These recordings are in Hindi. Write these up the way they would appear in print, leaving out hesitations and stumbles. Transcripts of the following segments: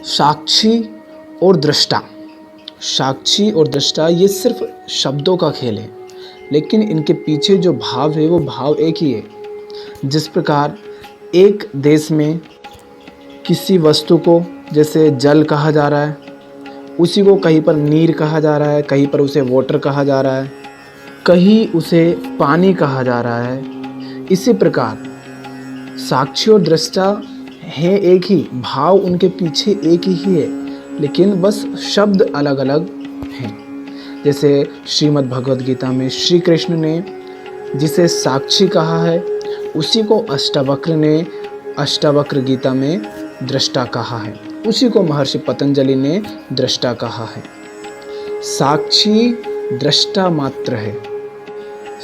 साक्षी और दृष्टा। साक्षी और दृष्टा ये सिर्फ शब्दों का खेल है, लेकिन इनके पीछे जो भाव है वो भाव एक ही है। जिस प्रकार एक देश में किसी वस्तु को जैसे जल कहा जा रहा है, उसी को कहीं पर नीर कहा जा रहा है, कहीं पर उसे वाटर कहा जा रहा है, कहीं उसे पानी कहा जा रहा है। इसी प्रकार साक्षी और दृष्टा है एक ही, भाव उनके पीछे एक ही है, लेकिन बस शब्द अलग अलग हैं। जैसे श्रीमद् भगवद गीता में श्री कृष्ण ने जिसे साक्षी कहा है, उसी को अष्टावक्र ने अष्टावक्र गीता में दृष्टा कहा है, उसी को महर्षि पतंजलि ने दृष्टा कहा है। साक्षी दृष्टा मात्र है।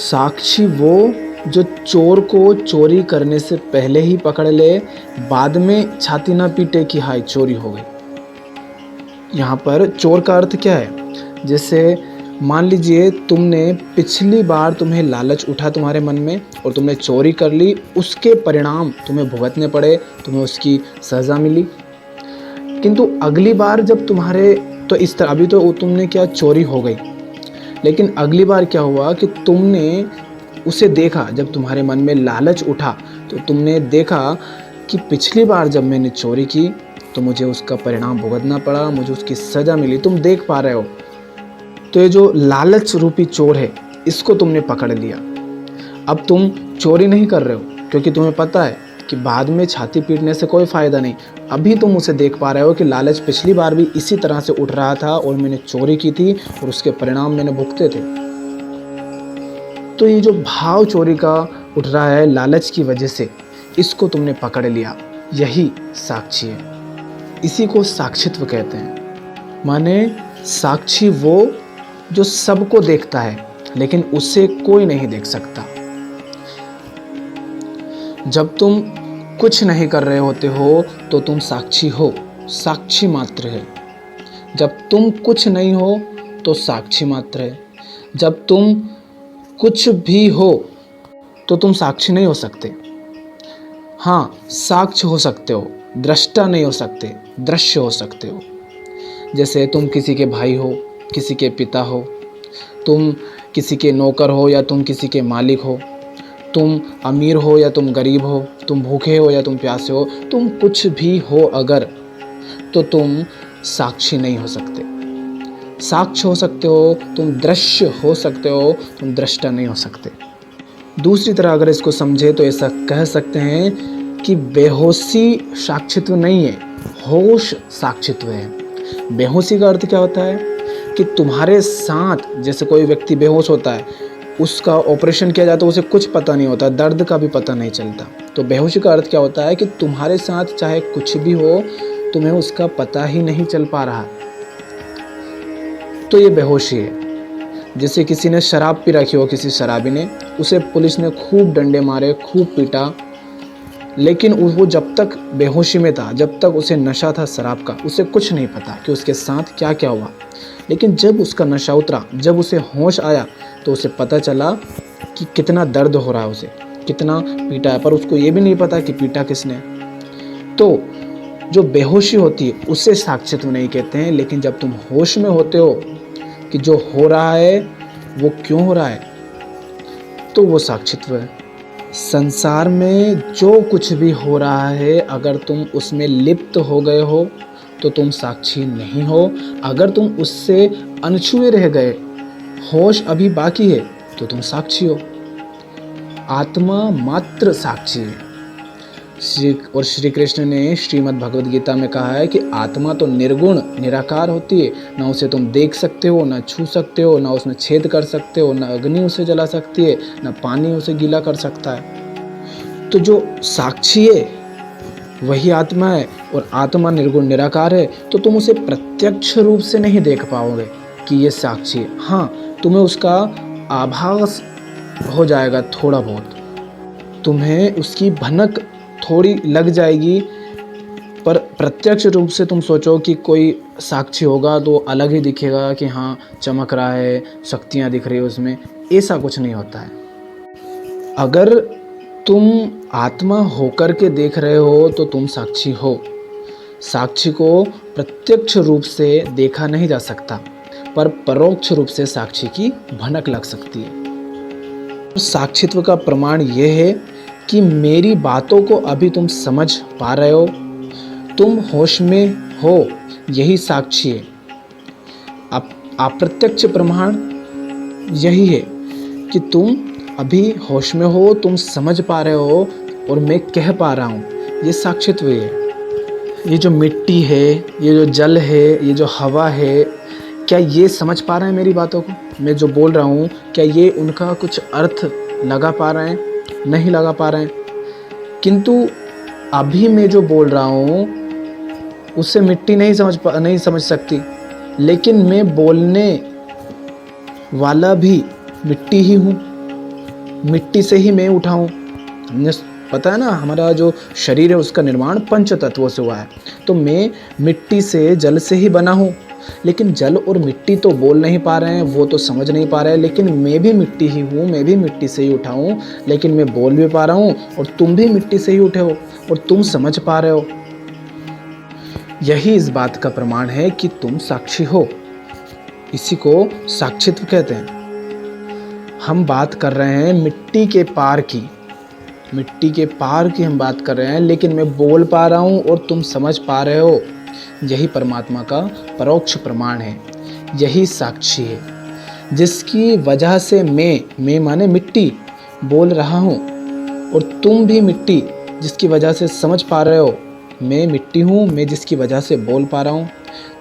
साक्षी वो जो चोर को चोरी करने से पहले ही पकड़ ले, बाद में छाती ना पीटे कि हाय चोरी हो गई। यहाँ पर चोर का अर्थ क्या है? जैसे मान लीजिए तुमने पिछली बार तुम्हें लालच उठा तुम्हारे मन में और तुमने चोरी कर ली, उसके परिणाम तुम्हें भुगतने पड़े, तुम्हें उसकी सज़ा मिली। किंतु अगली बार जब तुम्हारे तो इस तरह अभी तो तुमने क्या चोरी हो गई, लेकिन अगली बार क्या हुआ कि तुमने उसे देखा, जब तुम्हारे मन में लालच उठा तो तुमने देखा कि पिछली बार जब मैंने चोरी की तो मुझे उसका परिणाम भुगतना पड़ा, मुझे उसकी सज़ा मिली। तुम देख पा रहे हो। तो ये जो लालच रूपी चोर है, इसको तुमने पकड़ लिया। अब तुम चोरी नहीं कर रहे हो, क्योंकि तुम्हें पता है कि बाद में छाती पीटने से कोई फ़ायदा नहीं। अभी तुम उसे देख पा रहे हो कि लालच पिछली बार भी इसी तरह से उठ रहा था और मैंने चोरी की थी और उसके परिणाम मैंने भुगते थे। तो ये जो भाव चोरी का उठ रहा है लालच की वजह से, इसको तुमने पकड़ लिया, यही साक्षी है। इसी को साक्षित्व कहते हैं। माने साक्षी वो जो सबको देखता है, लेकिन उसे कोई नहीं देख सकता। जब तुम कुछ नहीं कर रहे होते हो तो तुम साक्षी हो, साक्षी मात्र है। जब तुम कुछ नहीं हो तो साक्षी मात्र है। जब तुम कुछ भी हो तो तुम साक्षी नहीं हो सकते। हाँ, साक्ष्य हो सकते हो, दृष्टा नहीं हो सकते, दृश्य हो सकते हो। जैसे तुम किसी के भाई हो, किसी के पिता हो, तुम किसी के नौकर हो या तुम किसी के मालिक हो, तुम अमीर हो या तुम गरीब हो, तुम भूखे हो या तुम प्यासे हो, तुम कुछ भी हो अगर, तो तुम साक्षी नहीं हो सकते। साक्ष्य हो सकते हो, तुम दृश्य हो सकते हो, तुम दृष्टा नहीं हो सकते। दूसरी तरह अगर इसको समझे तो ऐसा कह सकते हैं कि बेहोशी साक्षित्व नहीं है, होश साक्षित्व है। बेहोशी का अर्थ क्या होता है कि तुम्हारे साथ, जैसे कोई व्यक्ति बेहोश होता है, उसका ऑपरेशन किया जाता है, उसे कुछ पता नहीं होता, दर्द का भी पता नहीं चलता। तो बेहोशी का अर्थ क्या होता है कि तुम्हारे साथ चाहे कुछ भी हो, तुम्हें उसका पता ही नहीं चल पा रहा, तो ये बेहोशी है। जैसे किसी ने शराब पी रखी हो, किसी शराबी ने, उसे पुलिस ने खूब डंडे मारे, खूब पीटा, लेकिन वो जब तक बेहोशी में था, जब तक उसे नशा था शराब का, उसे कुछ नहीं पता कि उसके साथ क्या क्या हुआ। लेकिन जब उसका नशा उतरा, जब उसे होश आया, तो उसे पता चला कि कितना दर्द हो रहा है, उसे कितना पीटा है, पर उसको ये भी नहीं पता कि पीटा किसने। तो जो बेहोशी होती है उसे साक्षित्व नहीं कहते हैं, लेकिन जब तुम होश में होते हो कि जो हो रहा है वो क्यों हो रहा है, तो वो साक्षित्व है। संसार में जो कुछ भी हो रहा है, अगर तुम उसमें लिप्त हो गए हो तो तुम साक्षी नहीं हो। अगर तुम उससे अनछुए रह गए, होश अभी बाकी है, तो तुम साक्षी हो। आत्मा मात्र साक्षी है। श्री कृष्ण ने श्रीमद् भगवद गीता में कहा है कि आत्मा तो निर्गुण निराकार होती है, ना उसे तुम देख सकते हो, ना छू सकते हो, ना उसमें छेद कर सकते हो, ना अग्नि उसे जला सकती है, ना पानी उसे गीला कर सकता है। तो जो साक्षी है वही आत्मा है, और आत्मा निर्गुण निराकार है, तो तुम उसे प्रत्यक्ष रूप से नहीं देख पाओगे कि ये साक्षी है। हाँ, तुम्हें उसका आभास हो जाएगा, थोड़ा बहुत तुम्हें उसकी भनक थोड़ी लग जाएगी, पर प्रत्यक्ष रूप से तुम सोचो कि कोई साक्षी होगा तो अलग ही दिखेगा कि हाँ चमक रहा है, शक्तियाँ दिख रही है उसमें, ऐसा कुछ नहीं होता है। अगर तुम आत्मा होकर के देख रहे हो तो तुम साक्षी हो। साक्षी को प्रत्यक्ष रूप से देखा नहीं जा सकता, पर परोक्ष रूप से साक्षी की भनक लग सकती है। साक्षित्व का प्रमाण यह है कि मेरी बातों को अभी तुम समझ पा रहे हो, तुम होश में हो, यही साक्षी है। अप्रत्यक्ष प्रमाण यही है कि तुम अभी होश में हो, तुम समझ पा रहे हो और मैं कह पा रहा हूँ, ये साक्षित्व है। ये जो मिट्टी है, ये जो जल है, ये जो हवा है, क्या ये समझ पा रहे हैं मेरी बातों को? मैं जो बोल रहा हूँ, क्या ये उनका कुछ अर्थ लगा पा रहे हैं? नहीं लगा पा रहे हैं। किंतु अभी मैं जो बोल रहा हूँ उससे मिट्टी नहीं समझ सकती, लेकिन मैं बोलने वाला भी मिट्टी ही हूँ, मिट्टी से ही मैं उठा हूँ। पता है ना, हमारा जो शरीर है उसका निर्माण पंच तत्वों से हुआ है, तो मैं मिट्टी से, जल से ही बना हूँ। लेकिन जल और मिट्टी तो बोल नहीं पा रहे हैं, वो तो समझ नहीं पा रहे हैं, लेकिन मैं भी मिट्टी ही हूँ, मैं भी मिट्टी से ही उठा हूँ, लेकिन मैं बोल भी पा रहा हूँ और तुम भी मिट्टी से ही उठे हो और तुम समझ पा रहे हो। यही इस बात का प्रमाण है कि तुम साक्षी हो। इसी को साक्षित्व कहते हैं। हम बात कर रहे हैं मिट्टी के पार की, मिट्टी के पार की हम बात कर रहे हैं, लेकिन मैं बोल पा रहा हूँ और तुम समझ पा रहे हो। यही परमात्मा का परोक्ष प्रमाण है, यही साक्षी है, जिसकी वजह से मैं माने मिट्टी बोल रहा हूँ और तुम भी मिट्टी, जिसकी वजह से समझ पा रहे हो। मैं मिट्टी हूँ, मैं जिसकी वजह से बोल पा रहा हूँ,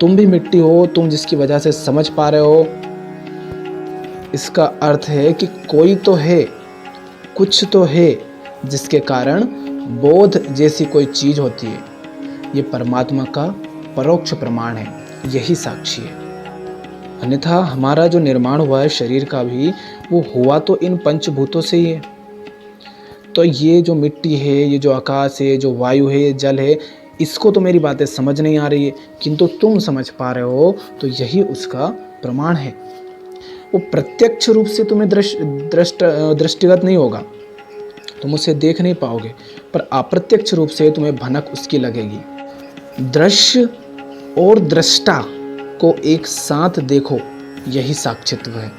तुम भी मिट्टी हो, तुम जिसकी वजह से समझ पा रहे हो। इसका अर्थ है कि कोई तो है, कुछ तो है, जिसके कारण बोध जैसी कोई चीज़ होती है। ये परमात्मा का परोक्ष प्रमाण है, यही साक्षी है। अन्यथा हमारा जो निर्माण हुआ है शरीर का भी, वो हुआ तो इन पंचभूतों से ही है। तो ये जो मिट्टी है, ये जो आकाश है, जो वायु है, ये जल है, इसको तो मेरी बातें समझ नहीं आ रही है, किंतु तुम समझ पा रहे हो, तो यही उसका प्रमाण है। वो प्रत्यक्ष रूप से तुम्हें दृष्टिगत नहीं होगा, तुम उसे देख नहीं पाओगे, पर अप्रत्यक्ष रूप से तुम्हें भनक उसकी लगेगी। दृश्य और दृष्टा को एक साथ देखो, यही साक्षित्व है।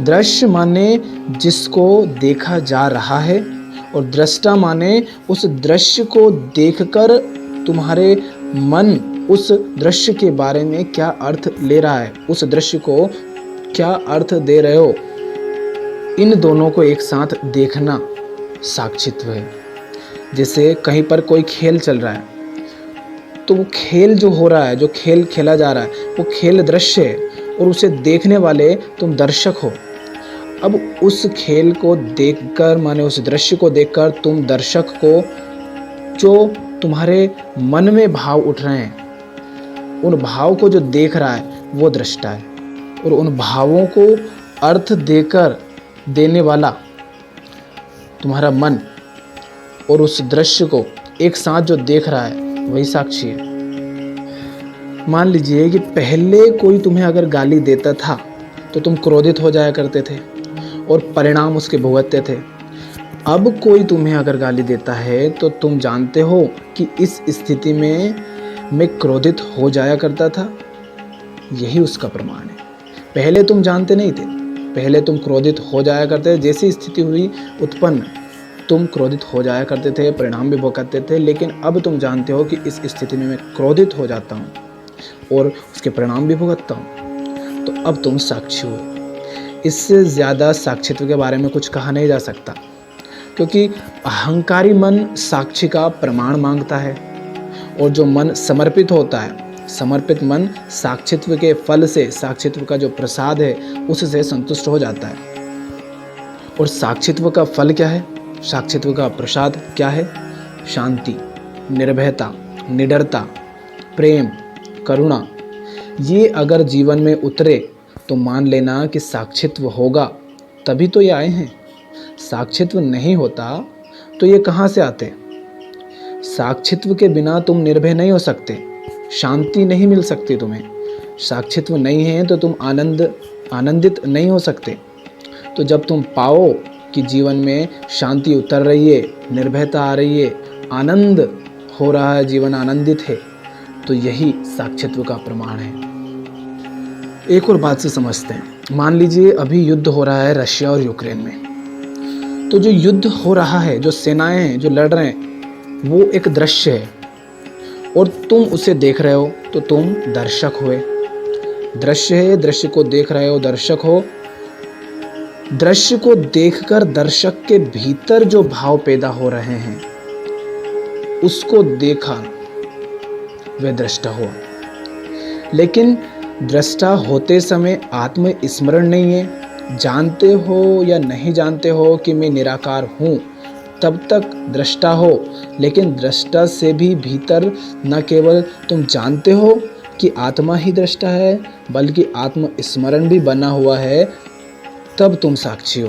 दृश्य माने जिसको देखा जा रहा है, और दृष्टा माने उस दृश्य को देखकर तुम्हारे मन उस दृश्य के बारे में क्या अर्थ ले रहा है, उस दृश्य को क्या अर्थ दे रहे हो। इन दोनों को एक साथ देखना साक्षित्व है। जैसे कहीं पर कोई खेल चल रहा है, तो वो खेल जो हो रहा है, जो खेल खेला जा रहा है, वो खेल दृश्य है और उसे देखने वाले तुम दर्शक हो। अब उस खेल को देखकर, माने उस दृश्य को देखकर, तुम दर्शक को जो तुम्हारे मन में भाव उठ रहे हैं, उन भाव को जो देख रहा है वो दृष्टा है, और उन भावों को अर्थ देकर देने वाला तुम्हारा मन, और उस दृश्य को एक साथ जो देख रहा है वही साक्षी है। मान लीजिए कि पहले कोई तुम्हें अगर गाली देता था तो तुम क्रोधित हो जाया करते थे और परिणाम उसके भुगतते थे। अब कोई तुम्हें अगर गाली देता है तो तुम जानते हो कि इस स्थिति में मैं क्रोधित हो जाया करता था, यही उसका प्रमाण है। पहले तुम जानते नहीं थे, पहले तुम क्रोधित हो जाया करते थे, जैसी स्थिति हुई उत्पन्न तुम क्रोधित हो जाया करते थे, परिणाम भी भुगतते थे। लेकिन अब तुम जानते हो कि इस स्थिति में मैं क्रोधित हो जाता हूँ और उसके परिणाम भी भुगतता हूँ, तो अब तुम साक्षी हो। इससे ज़्यादा साक्षित्व के बारे में कुछ कहा नहीं जा सकता, क्योंकि अहंकारी मन साक्षी का प्रमाण मांगता है, और जो मन समर्पित होता है, समर्पित मन साक्षित्व के फल से, साक्षित्व का जो प्रसाद है उससे संतुष्ट हो जाता है। और साक्षित्व का फल क्या है, साक्षित्व का प्रसाद क्या है? शांति, निर्भयता, निडरता, प्रेम, करुणा। ये अगर जीवन में उतरे तो मान लेना कि साक्षित्व होगा, तभी तो ये आए हैं। साक्षित्व नहीं होता तो ये कहाँ से आते? साक्षित्व के बिना तुम निर्भय नहीं हो सकते, शांति नहीं मिल सकती तुम्हें। साक्षित्व नहीं है तो तुम आनंदित नहीं हो सकते। तो जब तुम पाओ कि जीवन में शांति उतर रही है, निर्भयता आ रही है, आनंद हो रहा है, जीवन आनंदित है, तो यही साक्षित्व का प्रमाण है। एक और बात से समझते हैं। मान लीजिए अभी युद्ध हो रहा है रशिया और यूक्रेन में। तो जो युद्ध हो रहा है, जो सेनाएं हैं जो लड़ रहे हैं, वो एक दृश्य है और तुम उसे देख रहे हो, तो तुम दर्शक हुए। दृश्य है, दृश्य को देख रहे हो, दर्शक हो। दृश्य को देखकर दर्शक के भीतर जो भाव पैदा हो रहे हैं, उसको देखा, वह दृष्टा हुआ। लेकिन दृष्टा होते समय आत्मस्मरण नहीं है। जानते हो या नहीं जानते हो कि मैं निराकार हूँ, तब तक दृष्टा हो। लेकिन दृष्टा से भी भीतर न केवल तुम जानते हो कि आत्मा ही दृष्टा है, बल्कि आत्मस्मरण भी बना हुआ है, तब तुम साक्षी हो।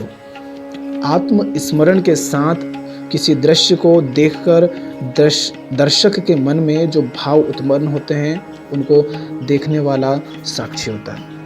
आत्मस्मरण के साथ किसी दृश्य को देखकर दर्शक के मन में जो भाव उत्पन्न होते हैं, उनको देखने वाला साक्षी होता है।